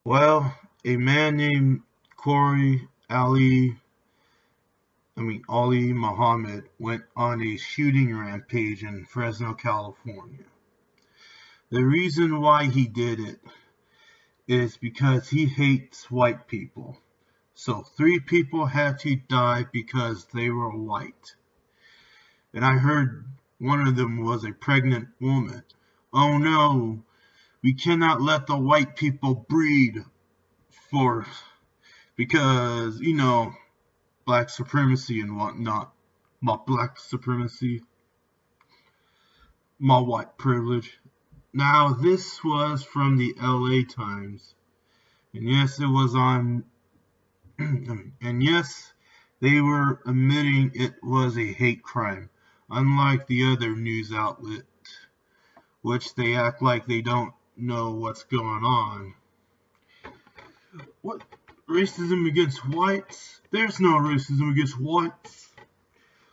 Well, a man named Corey Ali Muhammad went on a shooting rampage in Fresno, California. The reason why he did it is because he hates white people. So 3 people had to die because they were white. And I heard one of them was a pregnant woman. Oh no, we cannot let the white people breed for because black supremacy and whatnot. My black supremacy, my white privilege. Now this was from the LA Times. And yes, it was on and yes, they were admitting it was a hate crime, unlike the other news outlet, which they act like they don't know what's going on. What? Racism against whites? There's no racism against whites.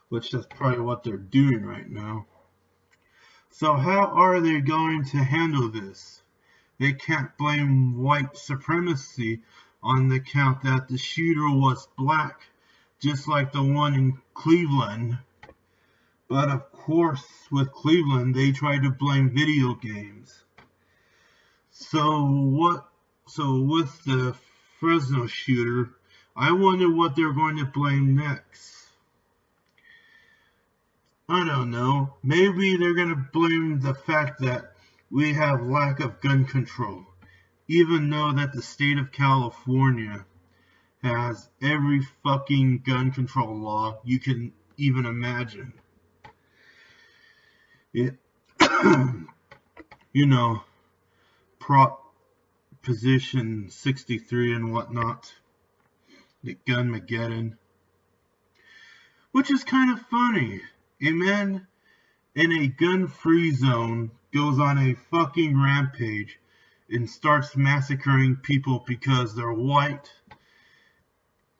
Which that's probably what they're doing right now. So how are they going to handle this? They can't blame white supremacy on the count that the shooter was black, just like the one in Cleveland. But of course, with Cleveland, they try to blame video games. So what? So with the Fresno shooter, I wonder what they're going to blame next. I don't know. Maybe they're going to blame the fact that we have lack of gun control, even though that the state of California has every fucking gun control law you can even imagine. It, you know, Prop Position 63 and whatnot, the Gunmageddon, which is kind of funny. A man in a gun-free zone goes on a fucking rampage and starts massacring people because they're white.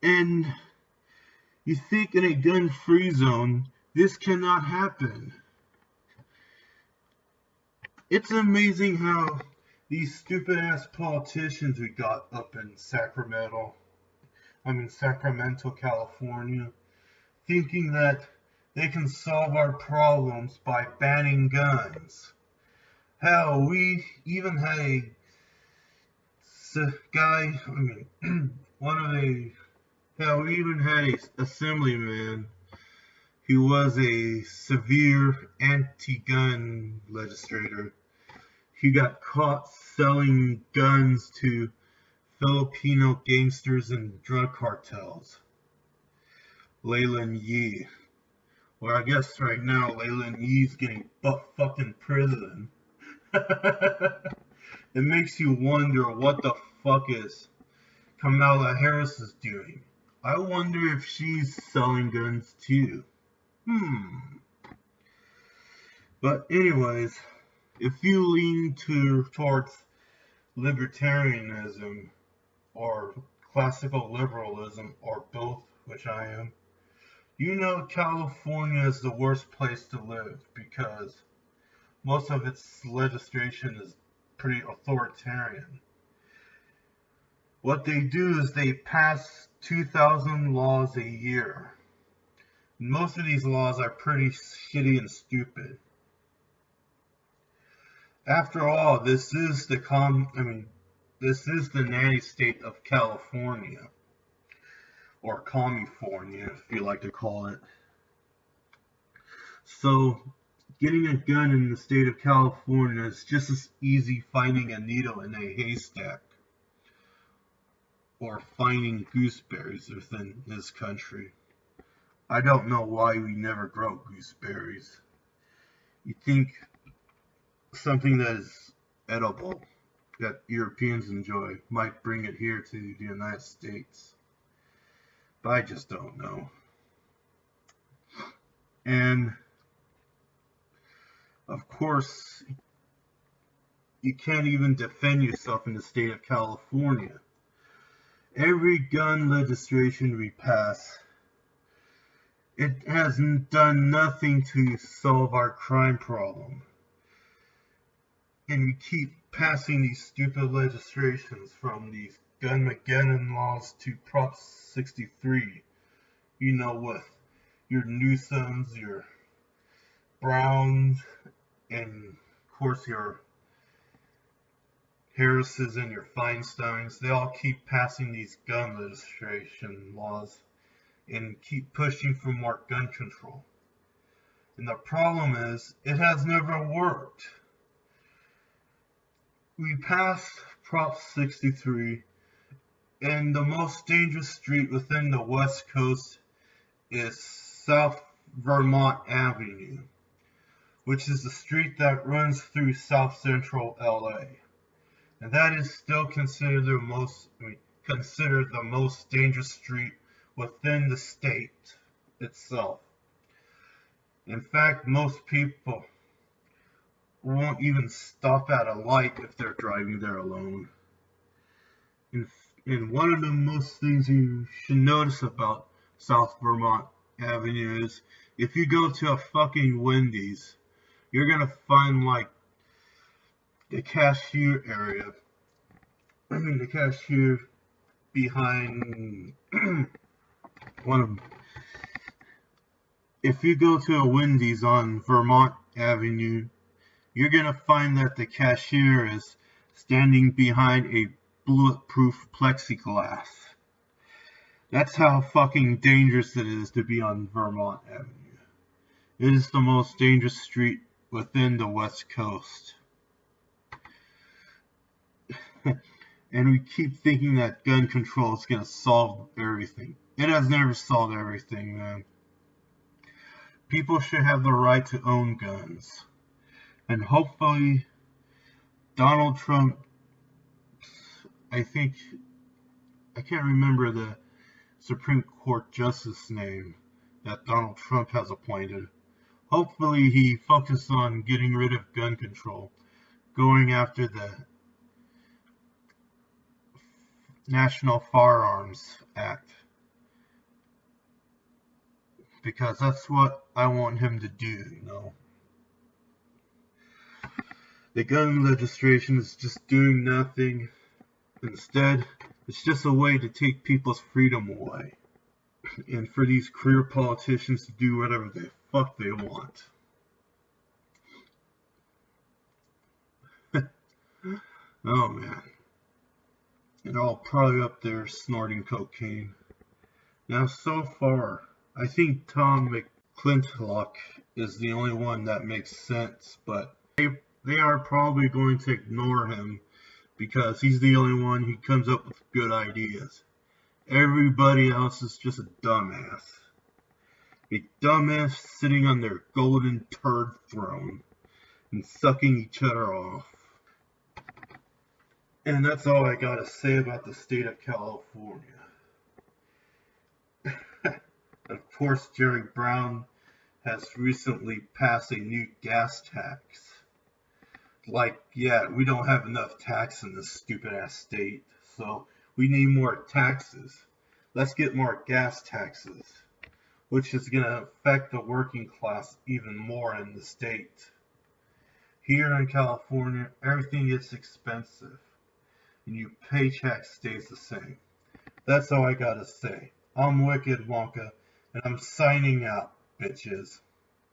And you think in a gun-free zone, this cannot happen. It's amazing how these stupid-ass politicians we got up in Sacramento, California, thinking that they can solve our problems by banning guns. Hell, we even had a guy, one of the, hell, we even had a assemblyman who was a severe anti-gun legislator. He got caught selling guns to Filipino gangsters and drug cartels. Leyland Yee. Well, I guess right now Leyland Yee's getting butt-fucked in prison. It makes you wonder what the fuck is Kamala Harris is doing. I wonder if she's selling guns too. But anyways, if you lean towards libertarianism or classical liberalism or both, which I am, you know California is the worst place to live because most of its legislation is pretty authoritarian. What they do is they pass 2,000 laws a year. Most of these laws are pretty shitty and stupid. After all, this is the nanny state of California, or California, if you like to call it. So, getting a gun in the state of California is just as easy finding a needle in a haystack, or finding gooseberries within this country. I don't know why we never grow gooseberries. You think something that is edible that Europeans enjoy might bring it here to the United States. But I just don't know. And of course, you can't even defend yourself in the state of California. Every gun legislation we pass, it has done nothing to solve our crime problem. And we keep passing these stupid legislations from these Gunmageddon laws to Prop 63. You know, with your Newsoms, your Browns, and of course your Harrises and your Feinsteins. They all keep passing these gun legislation laws and keep pushing for more gun control. And the problem is, it has never worked. We passed Prop 63, and the most dangerous street within the West Coast is South Vermont Avenue, which is the street that runs through South Central LA. And that is still considered the most dangerous street within the state itself. In fact, most people won't even stop at a light if they're driving there alone. And one of the most things you should notice about South Vermont Avenue is if you go to a fucking Wendy's, you're gonna find like the cashier area. The cashier behind one of them. If you go to a Wendy's on Vermont Avenue, you're going to find that the cashier is standing behind a bulletproof plexiglass. That's how fucking dangerous it is to be on Vermont Avenue. It is the most dangerous street within the West Coast. And we keep thinking that gun control is going to solve everything. It has never solved everything, man. People should have the right to own guns. And hopefully, Donald Trump, I can't remember the Supreme Court justice name that Donald Trump has appointed. Hopefully he focuses on getting rid of gun control, going after the National Firearms Act. Because that's what I want him to do, you know. The gun legislation is just doing nothing. Instead, it's just a way to take people's freedom away. And for these career politicians to do whatever the fuck they want. Oh man. And all probably up there snorting cocaine. Now so far, I think Tom McClintock is the only one that makes sense, but they are probably going to ignore him because he's the only one who comes up with good ideas. Everybody else is just a dumbass. A dumbass sitting on their golden turd throne and sucking each other off. And that's all I gotta say about the state of California. Of course, Jerry Brown has recently passed a new gas tax. Like, yeah, we don't have enough tax in this stupid ass state, so we need more taxes. Let's get more gas taxes, which is going to affect the working class even more in the state. Here in California, everything gets expensive, and your paycheck stays the same. That's all I gotta say. I'm Wicked Wonka, and I'm signing out, bitches.